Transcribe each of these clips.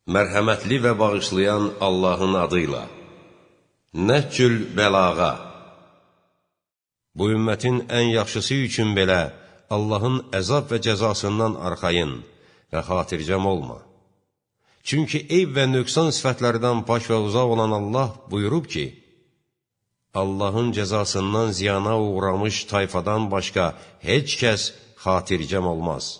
Mərhəmətli və bağışlayan Allahın adıyla. Nəhcül bəlağa. Bu ümmətin ən yaxşısı üçün belə Allahın əzab və cəzasından arxayın və xatircəm olma. Çünki eyb və nöqsan sifətlərdən pak və uzaq olan Allah buyurub ki, Allahın cəzasından ziyana uğramış tayfadan başqa heç kəs xatircəm olmaz.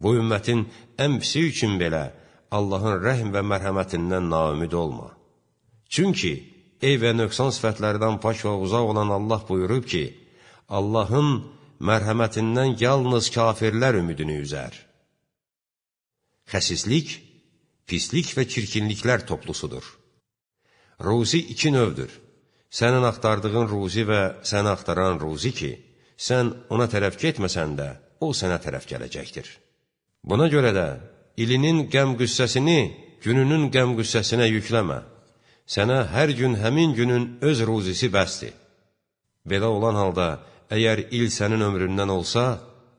Bu ümmətin ən pisi üçün belə Allahın rəhm və mərhəmətindən naümid olma. Çünki eyb və nöqsan sifətlərdən pak və uzaq olan Allah buyurub ki, Allahın mərhəmətindən yalnız kafirlər ümidini üzər. Xəsislik, pislik və çirkinliklər toplusudur. Ruzi iki növdür. Sənin axtardığın ruzi və səni axtaran ruzi ki, sən ona tərəf getməsən də, o sənə tərəf gələcəkdir. Buna görə də, ilinin qəm-qüssəsini gününün qəm-qüssəsinə yükləmə. Sənə hər gün həmin günün öz ruzisi bəsdir. Belə olan halda, əgər il sənin ömründən olsa,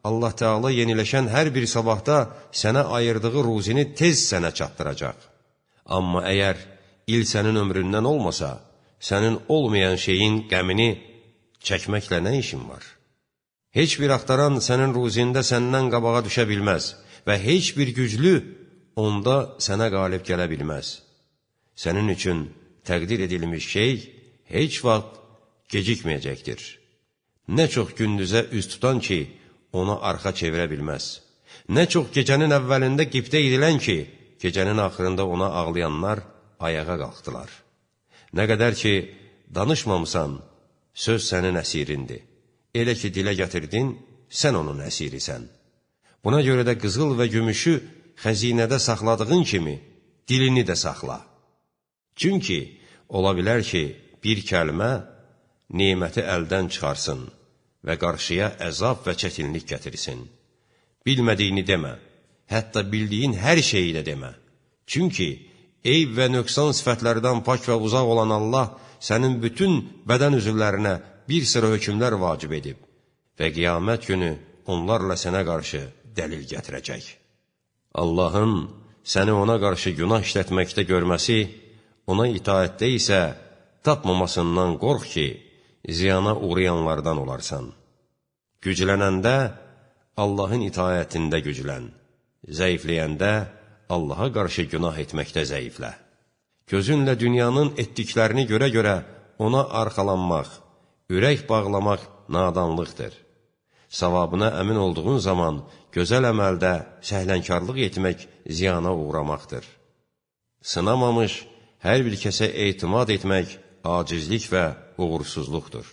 Allah Teala yeniləşən hər bir sabahda sənə ayırdığı ruzini tez sənə çatdıracaq. Amma əgər il sənin ömründən olmasa, sənin olmayan şeyin qəmini çəkməklə nə işin var? Heç bir axtaran sənin ruzində səndən qabağa düşə bilməz və heç bir güclü onda sənə qalib gələ bilməz. Sənin üçün təqdir edilmiş şey heç vaxt gecikməyəcəkdir. Nə çox gündüzə üz tutan ki, ona arxa çevirə bilməz. Nə çox gecənin əvvəlində qibdə edilən ki, gecənin axırında ona ağlayanlar ayağa qalxdılar. Nə qədər ki, danışmamısan, söz sənin əsirindir. Elə ki, dilə gətirdin, sən onun əsirisən. Buna görə də qızıl və gümüşü xəzinədə saxladığın kimi, dilini də saxla. Çünki, ola bilər ki, bir kəlmə neməti əldən çıxarsın və qarşıya əzab və çətinlik gətirsin. Bilmədiyini demə, hətta bildiyin hər şeyi də demə. Çünki, eyb və nöqsan sifətlərdən pak və uzaq olan Allah sənin bütün bədən üzvlərinə bir sıra hökmlər vacib edib və qiyamət günü onlarla sənə qarşı dəlil gətirəcək. Allahın səni ona qarşı günah işlətməkdə görməsi, ona itaətdə isə tapmamasından qorx ki, ziyana uğrayanlardan olarsan. Güclənəndə Allahın itaətində güclən, zəifləyəndə Allaha qarşı günah etməkdə zəiflə. Gözünlə dünyanın etdiklərini görə-görə ona arxalanmaq, ürək bağlamaq nadanlıqdır. Savabına əmin olduğun zaman gözəl əməldə səhlənkarlıq etmək ziyana uğramaqdır. Sınamamış hər bir kəsə etimad etmək acizlik və uğursuzluqdur.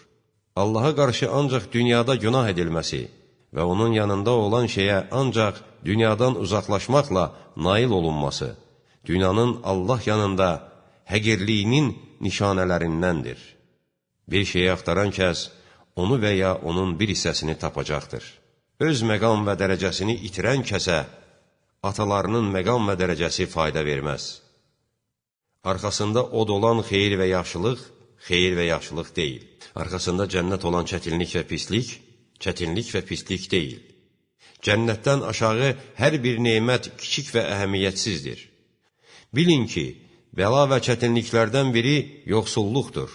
Allaha qarşı ancaq dünyada günah edilməsi və onun yanında olan şeyə ancaq dünyadan uzaqlaşmaqla nail olunması, dünyanın Allah yanında həqirliyinin nişanələrindəndir. Bir şeyi axtaran kəs, onu və ya onun bir hissəsini tapacaqdır. Öz məqam və dərəcəsini itirən kəsə, atalarının məqam və dərəcəsi fayda verməz. Arxasında od olan xeyir və yaxşılıq deyil. Arxasında cənnət olan çətinlik və pislik deyil. Cənnətdən aşağı hər bir nemət kiçik və əhəmiyyətsizdir. Bilin ki, bəla və çətinliklərdən biri yoxsulluqdur.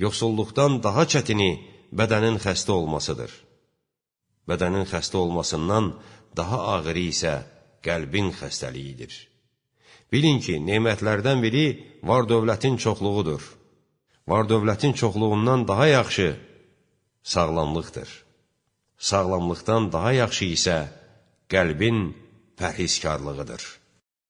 Yoxsulluqdan daha çətini bədənin xəstə olmasıdır. Bədənin xəstə olmasından daha ağırı isə qəlbin xəstəliyidir. Bilin ki, nemətlərdən biri var-dövlətin çoxluğudur. Var-dövlətin çoxluğundan daha yaxşı sağlamlıqdır. Sağlamlıqdan daha yaxşı isə qəlbin pərhizkarlığıdır.